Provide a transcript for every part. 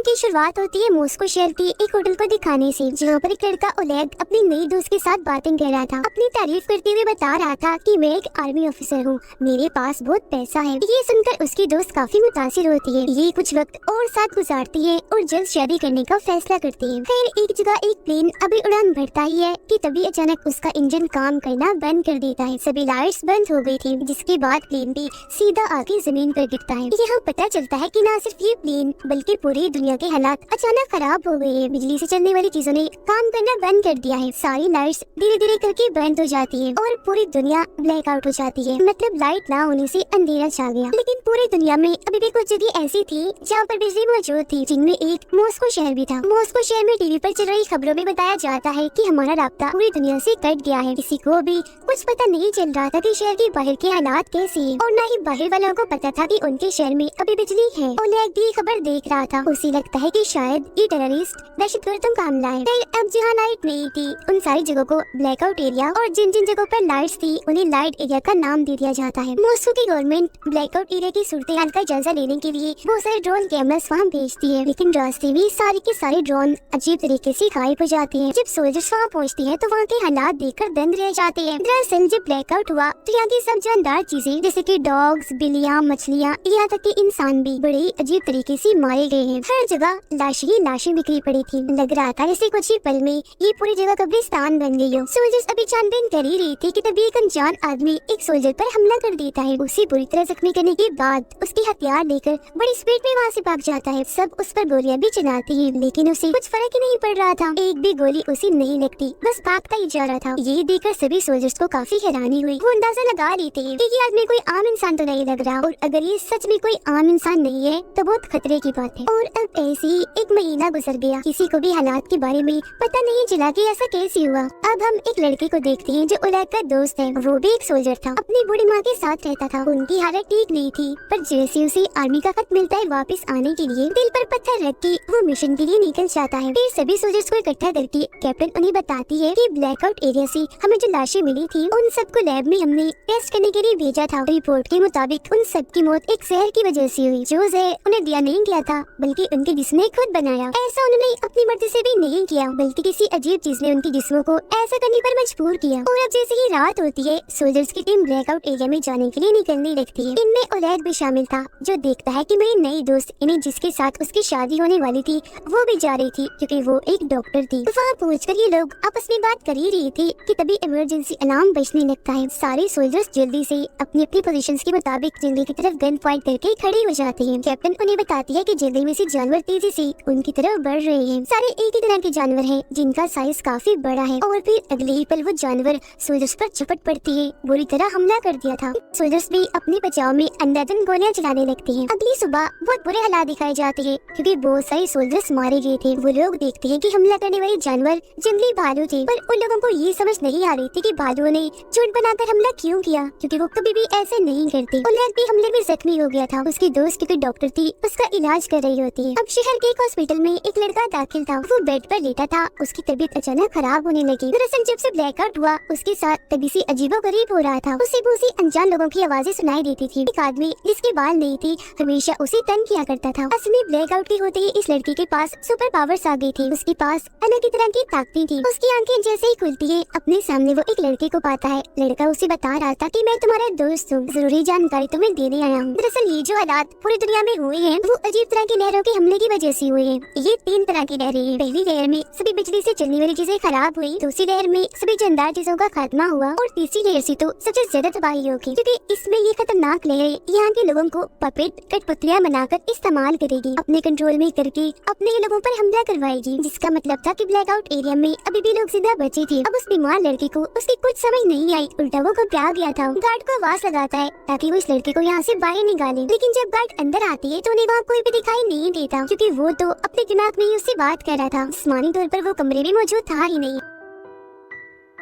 Film की शुरुआत होती है मॉस्को शहर के एक होटल को दिखाने से, जहाँ पर एक लड़का ओलेग अपनी नई दोस्त के साथ बातें कर रहा था। अपनी तारीफ करते हुए बता रहा था कि मैं एक आर्मी ऑफिसर हूँ, मेरे पास बहुत पैसा है। ये सुनकर उसकी दोस्त काफी मुतासिर होती है। ये कुछ वक्त और साथ गुजारती है और जल्द शादी करने का फैसला करती है। फिर एक जगह एक प्लेन अभी उड़ान भरता ही है कि तभी अचानक उसका इंजन काम करना बंद कर देता है। सभी लाइट्स बंद हो गई थी, जिसके बाद प्लेन भी सीधा आके जमीन पर गिरता है। यहाँ पता चलता है कि न सिर्फ ये प्लेन बल्कि पूरी दुनिया के हालात अचानक खराब हो गए हैं। बिजली से चलने वाली चीजों ने काम करना बंद कर दिया है। सारी लाइट्स धीरे धीरे करके बंद हो जाती है और पूरी दुनिया ब्लैक आउट हो जाती है। मतलब लाइट ना होने से अंधेरा छा गया। लेकिन पूरी दुनिया में अभी भी कुछ जगह ऐसी थी जहाँ पर बिजली मौजूद थी, जिनमें एक मॉस्को शहर भी था। मॉस्को शहर में टीवी पर चल रही खबरों में बताया जाता है कि हमारा राब्ता पूरी दुनिया से कट गया है। किसी को भी कुछ पता नहीं चल रहा था कि शहर के बाहर के हालात कैसे हैं, और न ही बाहर वालों को पता था कि उनके शहर में अभी बिजली है। ओलेग भी खबर देख रहा था। उसे लगता है कि शायद ये टेररिस्ट दहशतगर्द काम लाए। फिर अब जहाँ लाइट नहीं थी उन सारी जगहों को ब्लैकआउट एरिया, और जिन जिन जगहों पर लाइट्स थी उन्हें लाइट एरिया का नाम दे दिया जाता है। मॉस्को की गवर्नमेंट ब्लैकआउट एरिया की सूरत हाल का जायजा लेने के लिए बहुत सारे ड्रोन कैमरास वहाँ भेजती है, लेकिन रास्ते में सारे के सारे ड्रोन अजीब तरीके से गायब हो जाते हैं। जब सोल्जर्स वहाँ पहुँचते हैं तो वहाँ के हालात देखकर दंग रह जाते हैं। दरअसल जब ब्लैकआउट हुआ तो यहाँ की सब जानदार चीजें जैसे कि डॉग्स, बिल्लियाँ, मछलियाँ, यहाँ तक कि इंसान भी बड़े अजीब तरीके से मारे गए हैं। हर जगह लाशें ही लाशें बिखरी पड़ी थी। लग रहा था जैसे कुछ ही पल में ये पूरी जगह कब्रिस्तान बन गई हो। सोल्जर्स अभी छानबीन कर ही रही थी कि तभी एक अनजान आदमी एक सोल्जर पर हमला कर देता है। उसे बुरी तरह जख्मी करने के बाद उसके हथियार लेकर बड़ी स्पीड में वहाँ से भाग जाता है। सब उस पर गोलियां भी चलाती हैं, लेकिन उसे कुछ फर्क ही नहीं पड़ रहा था। एक भी गोली उसे नहीं लगती, बस भागता ही जा रहा था। ये देखकर सभी सोल्जर्स को काफी हैरानी हुई। वो अंदाजा लगा रही थी कि ये आदमी कोई आम इंसान तो नहीं लग रहा, और अगर ये सच में कोई आम इंसान नहीं है तो बहुत खतरे की बात है। और अब ऐसे ही एक महीना गुजर गया। किसी को भी हालात के बारे में पता नहीं चला कि ऐसा कैसे हुआ। अब हम एक लड़के को देखते हैं जो ओलेग का दोस्त है। वो भी एक सोल्जर था, अपनी बूढ़ी माँ के साथ रहता था। उनकी हालत ठीक नहीं थी, पर जैसे उसे आर्मी का खत मिलता है वापस आने के लिए, दिल पर पत्थर रख के वो मिशन के लिए निकल जाता है। फिर सभी सोल्जर्स को इकट्ठा करके कैप्टन उन्हें बताती है कि ब्लैकआउट एरिया से हमें जो लाशें मिली थी उन सबको लैब में हमने टेस्ट करने के लिए भेजा था। रिपोर्ट के मुताबिक उन सब की मौत एक जहर की वजह से हुई, जो जहर उन्हें दिया नहीं गया था बल्कि उनके जिस्म ने खुद बनाया। ऐसा उन्होंने अपनी मर्जी से भी नहीं किया, बल्कि किसी अजीब चीज ने उनके जिस्मों को ऐसा करने पर मजबूर किया। और अब जैसे ही रात होती है सोल्जर्स की टीम ब्लैकआउट एरिया में जाने के लिए निकलने लगती है। इनमें ओलेग भी शामिल था, जो देखता है कि मेरी नई दोस्त इन्हें जिसके साथ उसकी शादी होने वाली थी वो भी जा रही थी, क्योंकि वो एक डॉक्टर थी। वहाँ पहुंचकर ये लोग आपस में बात कर ही रही थी कि तभी इमरजेंसी अलार्म बजने लगता है। सारे सोल्जर्स जल्दी से अपनी अपनी पोजीशंस के मुताबिक जंगल की तरफ गन पॉइंट करके खड़े हो जाते हैं। कैप्टन उन्हें बताती है कि जंगल में से जानवर तेजी से उनकी तरफ बढ़ रहे हैं। सारे एक ही तरह के जानवर हैं, जिनका साइज काफी बड़ा है। और फिर अगले ही पल वो जानवर सोल्जर्स पर झपट पड़ती है। बुरी तरह हमला कर दिया था। सोल्जर्स भी अपने बचाव में अंधाधुंध गोलियां चलाने लगते हैं। अगली सुबह बहुत बुरे हालात दिखाए जाते हैं, क्योंकि बहुत सारे सोल्जर्स मारे गए थे। वो लोग देखते हैं कि हमला करने वाले जानवर जंगली भालू थे, पर उन लोगों को ये समझ नहीं आ रही थी कि भालुओं ने झुंड बनाकर हमला क्यों किया, क्योंकि वो कभी भी ऐसे नहीं करते। ओलेग भी हमले में जख्मी हो गया था। उसकी दोस्त क्योंकि डॉक्टर थी उसका इलाज कर रही होती है। अब शहर के एक हॉस्पिटल में एक लड़का दाखिल था। वो बेड पर लेटा था। उसकी तबीयत अचानक खराब होने लगी। दरअसल जब से ब्लैकआउट हुआ उसके साथ तभी से अजीबोगरीब हो रहा था। उसे बहुत सी अनजान लोगों की आवाजें सुनाई देती थी। एक आदमी जिसके बाल नहीं थे हमेशा उसे तंग किया करता था। असल में ब्लैकआउट के होते ही इस लड़की के पास सुपर पावर्स आ गई थी। उसके पास अलग ही तरह की ताकतें थी। उसकी आंखें जैसे ही खुलती है अपने सामने वो एक लड़के को पाता है। लड़का उसे बता रहा था कि मैं तुम्हारा दोस्त हूँ, जरूरी जानकारी तुम्हें देने आया हूँ। दरअसल ये जो हालात पूरी दुनिया में हुए हैं वो अजीब तरह की लहरों के हमले की वजह से हुए हैं। ये 3 तरह की लहरें हैं। पहली लहर में सभी बिजली से चलने वाली चीजें खराब हुई, दूसरी लहर में सभी जानदार चीजों का खात्मा हुआ, और तीसरी लहर से तो सबसे ज्यादा तबाही होगी, क्योंकि इसमें ये खतरनाक लहरें यहाँ के लोगों को पपेट कठपुतलियां बनाकर इस्तेमाल करेगी। अपने कंट्रोल में करके अपने ही लोगों पर हमला करवाएगी, जिसका मतलब था कि ब्लैकआउट एरिया में अभी भी लोग जिंदा बचे थे। अब उस बीमार लड़के को उसकी कुछ समझ नहीं आई, उल्टा वो घबरा गया था। गार्ड को आवाज लगाता है ताकि वो इस लड़के को यहाँ से बाहर निकाले, लेकिन जब गार्ड अंदर आती है तो उन्हें वहाँ कोई भी दिखाई नहीं देता, क्योंकि वो तो अपने दिमाग में ही उससे बात कर रहा था। जिस्मानी तौर पर वो कमरे में मौजूद था ही नहीं।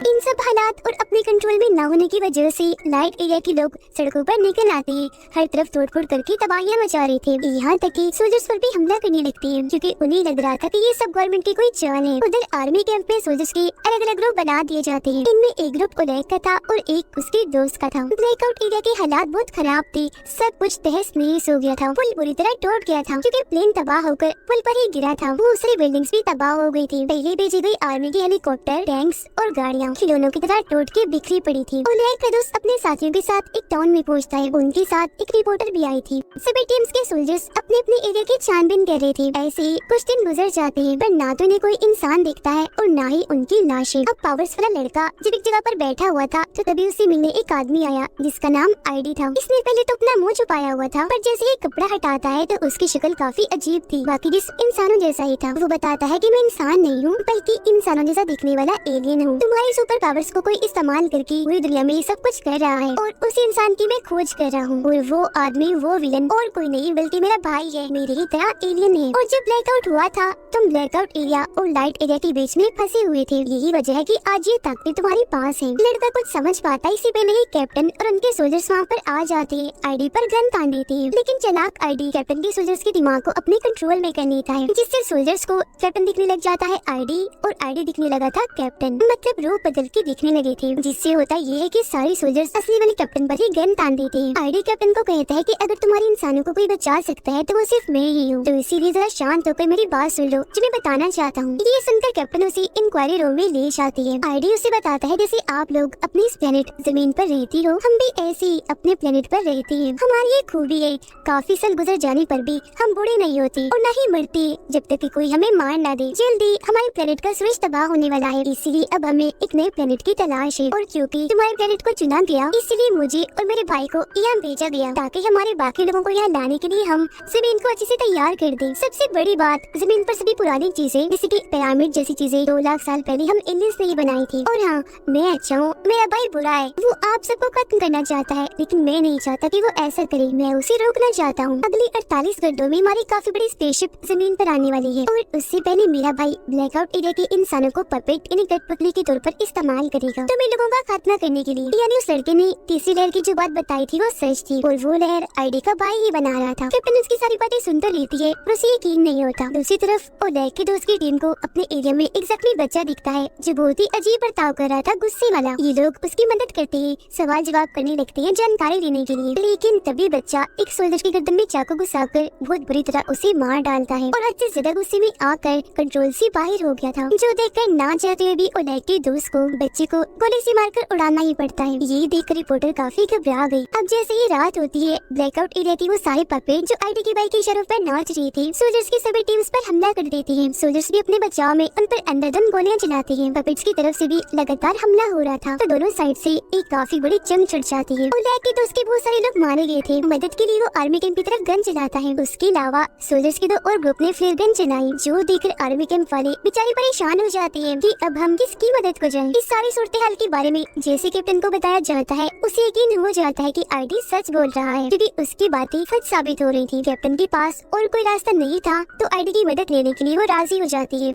इन सब हालात और अपने कंट्रोल में न होने की वजह से लाइट एरिया के लोग सड़कों पर निकल आते हैं, हर तरफ तोड़फोड़ करके तबाहियां मचा रहे थे। यहाँ तक कि सोल्जर्स पर भी हमला करने लगते हैं, क्योंकि उन्हें लग रहा था कि ये सब गवर्नमेंट की कोई चाल है। उधर आर्मी कैंप में सोल्जर्स के अलग अलग ग्रुप बना दिए जाते हैं। इनमें एक ग्रुप ओलेग का था और एक उसके दोस्त का था। ब्लैकआउट एरिया के हालात बहुत खराब थे, सब कुछ तहस नहस हो गया था। पुल पूरी तरह टूट गया था, क्योंकि प्लेन तबाह होकर पुल पर ही गिरा था। दूसरी बिल्डिंग्स भी तबाह हो गई थी। पहले भेजी गई आर्मी की हेलीकॉप्टर, टैंक्स और गाड़ियाँ खिलौनों की तरह टूट के बिखरी पड़ी थी। ओलेग का दोस्त अपने साथियों के साथ एक टाउन में पहुंचता है। उनके साथ एक रिपोर्टर भी आई थी। सभी टीम्स के सोल्जर्स अपने अपने एरिया की छानबीन कर रहे थे। ऐसे ही कुछ दिन गुजर जाते हैं, पर ना तो उन्हें कोई इंसान दिखता है और ना ही उनकी लाशें। अब पावर्स वाला लड़का जब एक जगह पर बैठा हुआ था, तो तभी उसे मिलने एक आदमी आया जिसका नाम आईडी था। इसने पहले तो अपना मुंह छुपाया हुआ था, पर जैसे ही कपड़ा हटाता है तो उसकी शक्ल काफी अजीब थी, बाकी जिस इंसानों जैसा ही था। वो बताता है कि मैं इंसान नहीं हूँ, बल्कि इंसानों जैसा दिखने वाला एलियन हूँ। तुम्हारी सुपर पावर्स को कोई इस्तेमाल करके पूरी दुनिया में ये सब कुछ कर रहा है और उस इंसान की मैं खोज कर रहा हूँ। और वो आदमी, वो विलन और कोई नहीं बल्कि मेरा भाई है, मेरे ही तरह एलियन है। और जब ब्लैकआउट हुआ था, तुम ब्लैकआउट एरिया और लाइट एरिया के बीच में फंसे हुए थे। यही वजह है कि आज ये ताकतें तुम्हारे पास हैं। लड़का कुछ समझ पाता, इससे पहले ही कैप्टन और उनके सोल्जर्स वहाँ पर आ जाते हैं, आईडी पर गन तान देते हैं। लेकिन चालाक आईडी कैप्टन के सोल्जर्स के दिमाग को अपने कंट्रोल में कर लेता है, जिससे सोल्जर्स को कैप्टन दिखने लग जाता है आईडी, और आईडी दिखने लगा था कैप्टन। मतलब रूप बदल के दिखने लगे थे, जिससे होता ये है कि सारे सोल्जर्स असली वाले कैप्टन पर ही गन तान देते हैं। आईडी कैप्टन को कहता है कि अगर तुम्हारे इंसानों को कोई बचा सकता है तो वो सिर्फ मैं ही हूँ, तो इसीलिए जरा शांत होकर मेरी बात सुन लो जो मैं बताना चाहता हूँ। ये सुनकर कैप्टन उसे इंक्वायरी रूम में ले जाती है। आईडी उसे बताता है जैसे आप लोग अपनी इस प्लेनेट जमीन पर रहती हो, हम भी ऐसे ही अपने प्लेनेट पर रहते हैं। हमारी ये खूबी है, काफी साल गुजर जाने पर भी हम बूढ़े नहीं होते और न ही मरते, जब तक कि कोई हमें मार ना दे। जल्दी हमारे प्लेनेट का सूरज तबाह होने वाला है, इसीलिए अब हमें एक नए प्लेनेट की तलाश है। और क्योंकि तुम्हारे प्लेनेट को चुना गया, इसलिए मुझे और मेरे भाई को यहाँ भेजा गया, ताकि हमारे बाकी लोगों को यहाँ लाने के लिए हम जमीन को अच्छे से तैयार कर दें। सबसे बड़ी बात, जमीन पर सभी पुरानी चीजें जैसे कि पिरामिड जैसी चीजें 2 लाख साल पहले हम एलियंस ने ही बनाई थी। और हाँ, मैं अच्छा हूँ, मेरा भाई बुरा है, वो आप सबको खत्म करना चाहता है, लेकिन मैं नहीं चाहता कि वो ऐसा करे, मैं उसे रोकना चाहता हूँ। अगले 48 घंटों में हमारी काफी बड़ी स्पेसशिप जमीन पर आने वाली है, और उससे पहले मेरा भाई ब्लैकआउट एरिया के इंसानों को पपेट यानी कठपुतली के तौर पर इस्तेमाल करेगा, तो मैं लोगों का खात्मा करने के लिए। यानी उस लड़के ने तीसरी लहर की जो बात बताई थी वो सच थी, और वो लहर आईडी का भाई ही बना रहा था। कैप्टन उसकी सारी बातें सुन तो लेती है, पर उसे यकीन नहीं होता। दूसरी तरफ ओलेग के दोस्त की टीम को अपने एरिया में एक जख्मी बच्चा दिखता है, जो बहुत ही अजीब बर्ताव कर रहा था, गुस्से वाला। ये लोग उसकी मदद करते हैं, सवाल जवाब करने लगते हैं जानकारी लेने के लिए। लेकिन तभी बच्चा एक सोल्जर की गर्दन में चाकू घुसाकर बहुत बुरी तरह उसे मार डालता है, और हद से ज्यादा गुस्से में आकर कंट्रोल से बाहर हो गया था, जो देखकर ना चाहते हुए भी ओलेग के दोस्त को बच्चे को गोली से मारकर उड़ाना ही पड़ता है। ये देखकर रिपोर्टर काफी घबरा गई। अब जैसे ही रात होती है, ब्लैकआउट एरिया के वो सारे पपेट जो आईडी के भाई के इशारों पर नाच रहे थे, सोल्जर्स की सभी टीम्स पर हमला कर देते हैं। सोल्जर्स भी अपने बचाव में उन पर अंधाधुंध गोलियां चलाते हैं। पपेट्स की तरफ से भी लगातार हमला हो रहा था, तो दोनों साइड से एक काफी बड़ी जंग छिड़ जाती है। ओलेग के दोस्त के बहुत सारे लोग मारे गए थे। मदद के लिए वो आर्मी कैंप की तरफ गन चलाता है। उसके अलावा सोल्जर्स के 2 और ग्रुप ने फ्लेयर गन चलाई, जो देखकर आर्मी कैंप वाले बेचारे परेशान हो जाते हैं कि अब हम किसकी मदद को जाएं। इस सारी सूरत हाल के बारे में जैसे कैप्टन को बताया जाता है, उसे यकीन हो जाता है कि आईडी सच बोल रहा है, क्योंकि उसकी बातें सच साबित हो रही थी। कैप्टन के पास और कोई रास्ता नहीं था, तो आईडी की मदद लेने के लिए वो राजी हो जाती है।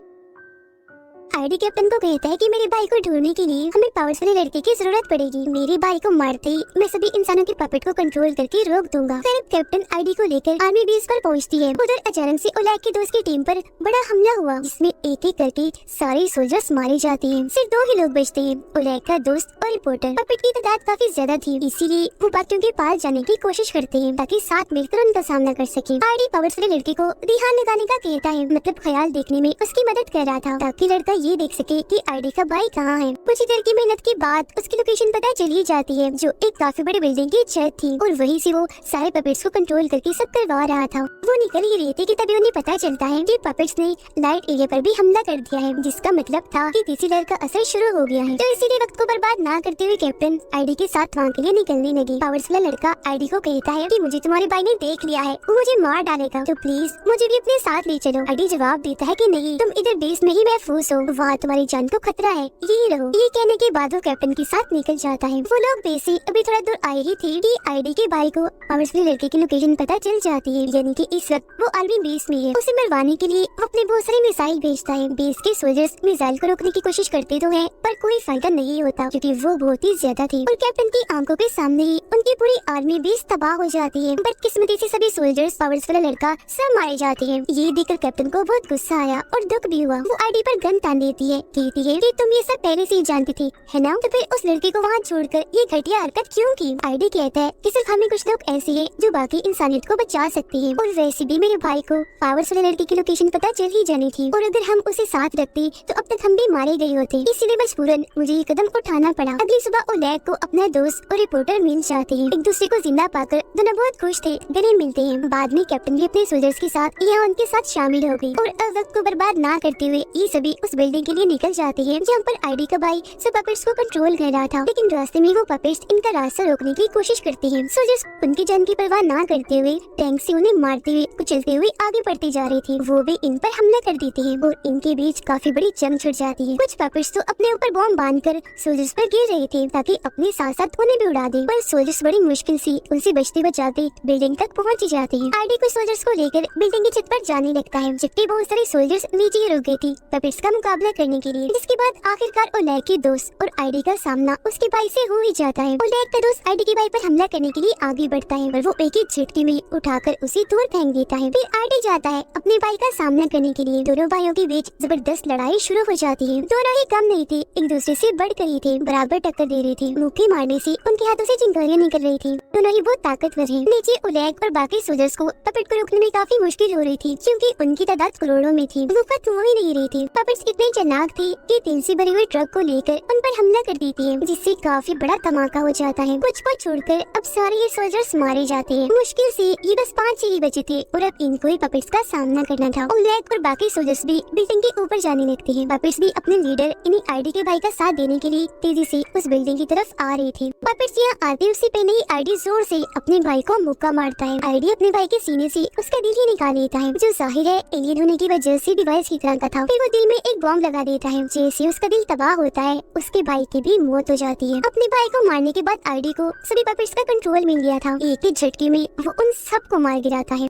आईडी कैप्टन को कहता है कि मेरे भाई को ढूंढने के लिए हमें पावर्स वाले लड़के की जरूरत पड़ेगी। मेरे भाई को मारते ही मैं सभी इंसानों के पपेट को कंट्रोल करके रोक दूंगा। फिर कैप्टन आईडी को लेकर आर्मी बेस पर पहुंचती है। उधर अचानक से ओलेग के दोस्त की टीम पर बड़ा हमला हुआ, जिसमें एक एक करके सारे सोल्जर्स मारे जाते हैं। सिर्फ 2 ही लोग बचते हैं, ओलेग का दोस्त और रिपोर्टर। पपेट की तादाद काफी ज्यादा थी, इसीलिए वो बाकियों के पास जाने की कोशिश करते हैं, ताकि साथ मिलकर उनका सामना कर सके। आईडी पावर्स वाले लड़के को ध्यान लगाने का कहता है, मतलब ख्याल देखने में उसकी मदद कर रहा था, ताकि लड़का ये देख सके कि आईडी का भाई कहाँ है। कुछ देर की मेहनत के बाद उसकी लोकेशन पता चली जाती है, जो एक काफी बड़ी बिल्डिंग की छत थी, और वहीं से वो सारे पपेट्स को कंट्रोल करके सब करवा रहा था। वो निकल ही रहे थे कि तभी उन्हें पता चलता है कि पपेट्स ने लाइट एरिया पर भी हमला कर दिया है, जिसका मतलब था कि तीसरी लहर का असर शुरू हो गया है। तो इसीलिए वक्त को बर्बाद ना करते हुए कैप्टन आईडी के साथ वहाँ के लिए निकलने लगी। पावर्स वाला लड़का आईडी को कहता है कि मुझे तुम्हारे भाई ने देख लिया है, वो मुझे मार डालेगा, तो प्लीज मुझे भी अपने साथ ले चलो। आईडी जवाब देता है कि नहीं, तुम इधर बेस में ही महफूज हो, वहाँ तुम्हारी जान को खतरा है, यही रहो। ये कहने के बाद वो कैप्टन के साथ निकल जाता है। वो लोग बेसी अभी थोड़ा दूर आए ही थे कि आईडी के भाई को पावरफुल लड़के की लोकेशन पता चल जाती है, यानी कि इस वक्त वो आर्मी बेस में है। उसे मरवाने के लिए वो अपने बहुत सारे मिसाइल भेजता है। बेस के सोल्जर्स मिसाइल को रोकने की कोशिश करते तो है, पर कोई फायदा नहीं होता क्योंकि वो बहुत ही ज्यादा थे और कैप्टन की आंखों के सामने ही उनकी पूरी आर्मी बेस तबाह हो जाती है। बदकिस्मती से सभी सोल्जर्स पावरफुल लड़का सब मारे जाते हैं। ये देखकर कैप्टन को बहुत गुस्सा आया और दुख भी हुआ। वो आईडी पर गन तान देती है, कहती है कि तुम ये सब पहले से ही जानती थी, है ना? तो फिर उस लड़के को वहाँ छोड़कर ये घटिया हरकत क्यों की? आईडी कहता है कि सिर्फ हमें कुछ लोग ऐसे हैं जो बाकी इंसानियत को बचा सकते हैं, और वैसे भी मेरे भाई को पावरफुल लड़के की लोकेशन पता चल ही जानी थी, और अगर हम उसे साथ रखते तो अब तक हम भी मारे गए होते। इसीलिए मजबूरन मुझे ये कदम उठाना पड़ा। अगली सुबह ओलेग को अपना दोस्त और रिपोर्टर मिल जाते हैं। एक दूसरे को जिंदा पाकर दोनों बहुत खुश थे, गले मिलते हैं। बाद में कैप्टन भी अपने सोल्जर्स के साथ यहाँ उनके साथ शामिल हो गई और अब वक्त को बर्बाद ना करते हुए ये सभी उस बिल्डिंग के लिए निकल जाते हैं जहाँ पर आईडी का भाई सब पपेट्स को कंट्रोल कर रहा था, लेकिन रास्ते में वो पपेट्स इनका रास्ता रोकने की कोशिश करते हैं। सोल्जर्स उनकी जान की परवाह ना करते हुए टैंक से उन्हें मारते हुए कुचलते हुए आगे बढ़ते जा रहे थे। वो भी इन पर हमला कर देते हैं और इनके बीच काफी बड़ी जंग छिड़ जाती है। कुछ पपेट्स तो अपने ऊपर बॉम्ब बांधकर सोल्जर्स पर गिर रहे थे ताकि अपने साथ साथ उन्हें भी उड़ा दे, पर सोल्जर्स बड़ी मुश्किल से उनसे बचते बचाते बिल्डिंग तक पहुंच जाते हैं। आईडी कुछ सोल्जर्स को लेकर बिल्डिंग की छत पर जाने लगता है, जबकि बहुत सारे सोल्जर्स नीचे ही रुक गए थे पपेट्स का मुकाबला करने के लिए। जिसके बाद आखिरकार ओलेग के दोस्त और आईडी का सामना उसके भाई से हो ही जाता है। ओलेग का दोस्त आईडी के भाई पर हमला करने के लिए आगे बढ़ता है, पर वो एक ही झटके में उठाकर उसे दूर फेंक देता है। फिर आईडी जाता है अपने भाई का सामना करने के लिए। दोनों भाइयों के बीच जबरदस्त लड़ाई शुरू हो जाती है। दोनों ही कम नहीं थे, एक दूसरे से बढ़कर ही थे, बराबर टक्कर दे रहे थे। मुक्के मारने से उनके हाथों से चिंगारियां निकल रही थी। दोनों ही बहुत ताकतवर हैं। नीचे ओलेग और बाकी सोल्जर्स को पपेट को रोकने में काफी मुश्किल हो रही थी क्योंकि उनकी तादाद करोड़ों में थी। वो खत्म हो ही नहीं रही थी। पपेट्स इतने चालाक थे कि तेल से भरी हुई ट्रक को लेकर उन पर हमला कर देती है, जिससे काफी बड़ा धमाका हो जाता है। कुछ को छोड़कर अब सारे ये सोल्जर्स मारे जाते हैं। मुश्किल से ये बस 5 ही बचे थे और अब इनको ही पपेट्स का सामना करना था। ओलेग और बाकी सोल्जर्स भी बिल्डिंग के ऊपर जाने लगते हैं। पपेट्स भी अपने लीडर यानी आईडी के भाई का साथ देने के लिए तेजी से उस बिल्डिंग की तरफ आ रहे थे। पपेट्स यहाँ आते उससे पहले ही आईडी जोर से अपने भाई को मुक्का मारता है। आईडी अपने भाई के सीने से उसका दिल ही निकाल लेता है, जो जाहिर है एलियन होने की वजह से डिवाइस की तरह का था। फिर वो दिल में एक बॉम्ब लगा देता है। जैसे उसका दिल तबाह होता है उसके भाई की भी मौत हो जाती है। अपने भाई को मारने के बाद आईडी को सभी पपेट्स का कंट्रोल मिल गया था। एक ही झटके में वो उन सबको मार गिराता है।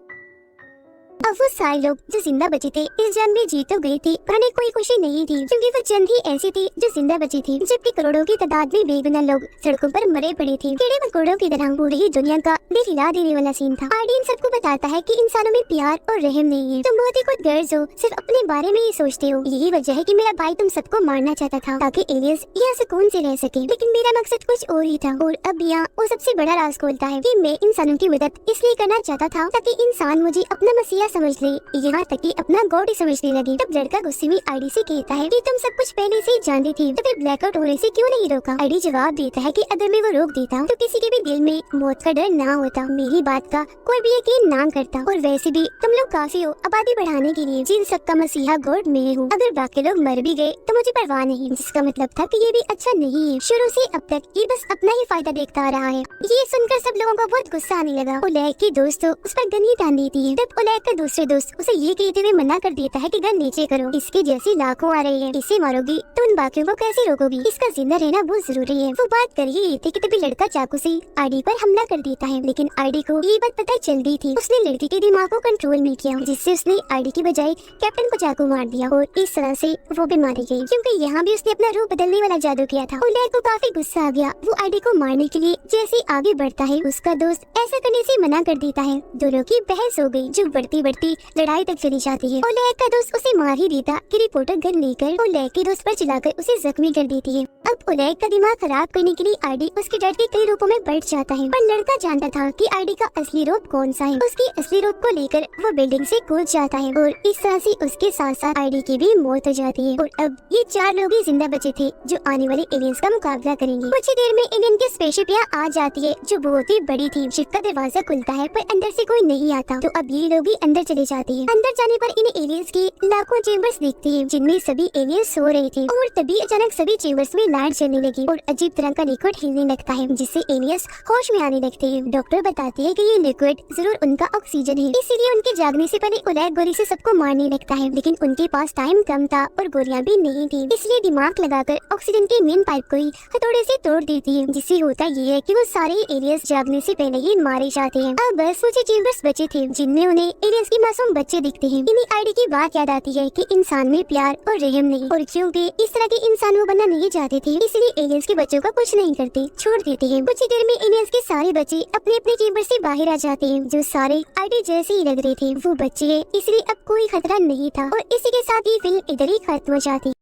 अब वो सारे लोग जो जिंदा बचे थे इस जंग में जीत तो गए थे, पर उन्हें कोई खुशी नहीं थी क्योंकि वो जंग ही ऐसी थी जो जिंदा बची थी, जबकि करोड़ों की तादाद में बेगुनाह लोग सड़कों पर मरे पड़े थे। कीड़े मकोड़ों की तरह पूरी ही दुनिया का दिल हिला देने वाला सीन था। आईडी इन सबको बताता है कि इंसानों में प्यार और रहम नहीं है। तुम बहुत ही खुदगर्ज हो, सिर्फ अपने बारे में ही सोचते हो। यही वजह है कि मेरा भाई तुम सबको मारना चाहता था ताकि एलियंस यहाँ सुकून से रह सके, लेकिन मेरा मकसद कुछ और ही था। और अब यहाँ वो सबसे बड़ा राज खोलता है कि मैं इंसानों की मदद इसलिए करना चाहता था ताकि इंसान मुझे अपना मसीहा समझ ले, यहाँ तक कि अपना गॉड ही समझने लगी। तब लड़का गुस्से में आईडी से कहता है कि तुम सब कुछ पहले से ही जानती थी, तो फिर ब्लैकआउट होने से क्यों नहीं रोका? आईडी जवाब देता है कि अगर मैं वो रोक देता तो किसी के भी दिल में मौत का डर ना होता, मेरी बात का कोई भी यकीन ना करता। और वैसे भी तुम लोग काफी हो आबादी बढ़ाने के लिए, जिन सबका मसीहा गॉड मैं हूँ। अगर बाकी लोग मर भी गए तो मुझे परवाह नहीं, जिसका मतलब था कि ये भी अच्छा नहीं है। शुरू से अब तक ये बस अपना ही फायदा देखता आ रहा है। ये सुनकर सब लोगों को बहुत गुस्सा आने लगा। ओलेग की दोस्त उस पर गन ही तान देती है। तब ओलेग का दूसरे दोस्त उसे ये कहते हुए मना कर देता है कि गन नीचे करो, इसके जैसी लाखों आ रही है, इसे मारोगी तो उन बाकियों को कैसे रोकोगी? इसका जिंदा रहना बहुत जरूरी है। वो बात कर ही रही थी कि तभी लड़का चाकू से आईडी पर हमला कर देता है, लेकिन आईडी को ये बात पता चल रही थी। उसने लड़की के दिमाग को कंट्रोल नहीं किया, जिससे उसने आईडी की बजाय कैप्टन को चाकू मार दिया और इस तरह से वो भी मारी गई, क्योंकि यहाँ भी उसने अपना रूप बदलने वाला जादू किया था। ओलेग को काफी गुस्सा आ गया। वो आईडी को मारने के लिए जैसे आगे बढ़ता है, उसका दोस्त ऐसा करने से मना कर देता है। दोनों की बहस हो गई, जो बढ़ती बढ़ती लड़ाई तक चली जाती है। ओलेग का दोस्त उसे मार ही देता कि रिपोर्टर गन लेकर ओलेग के दोस्त पर चलाकर उसे जख्मी कर देती है। अब ओलेग का दिमाग खराब करने के लिए आईडी उसके डर के कई रूपों में बढ़ जाता है, पर लड़का जानता था कि आईडी का असली रूप कौन सा है। उसकी असली रूप को लेकर वो बिल्डिंग से कूद जाता है और इस तरह से उसके साथ साथ आईडी की भी मौत हो जाती है। और अब ये 4 लोग ही जिंदा बचे थे जो आने वाले एलियंस का मुकाबला करेंगे। कुछ ही देर में एलियन की स्पेसशिप यहाँ आ जाती है, जो बहुत ही बड़ी थी। शिप का दरवाजा खुलता है पर अंदर से कोई नहीं आता, तो अब ये लोग ही अंदर चली जाती है। अंदर जाने पर इन्हें एलियंस की लाखों चेम्बर्स दिखती है जिनमें सभी एलियंस सो रहे थे और तभी अचानक सभी चेम्बर्स में लाइट जलने लगी और अजीब तरह का लिक्विड हिलने लगता है जिससे एलियंस होश में आने लगते हैं। डॉक्टर बताती है कि ये लिक्विड जरूर उनका ऑक्सीजन है, इसीलिए उनके जागने से पहले ओलेग गोली से सबको मारने लगता है, लेकिन उनके पास टाइम कम था और गोलियां भी नहीं थी, इसलिए दिमाग लगाकर ऑक्सीजन के मेन पाइप को ही हथौड़े से तोड़ देती है, जिससे होता ये है कि वो सारे एलियंस जागने से पहले ही मारे जाते हैं। अब बस कुछ चेम्बर्स बचे थे जिनमें उन्हें एलियंस की मासूम बच्चे दिखते हैं। इन्हीं आईडी की बात याद आती है कि इंसान में प्यार और रहम नहीं, और क्योंकि इस तरह के इंसान वो बनना नहीं चाहते थे इसलिए एलियंस के बच्चों का कुछ नहीं करते, छोड़ देते हैं। कुछ ही देर में एलियंस के सारे बच्चे अपने अपने चेम्बर से बाहर आ जाते हैं जो सारे आईडी जैसे ही लग रहे थे। वो बच्चे इसलिए अब कोई खतरा नहीं था और इसी के साथ ही फिल्म इधर ही खत्म हो जाती।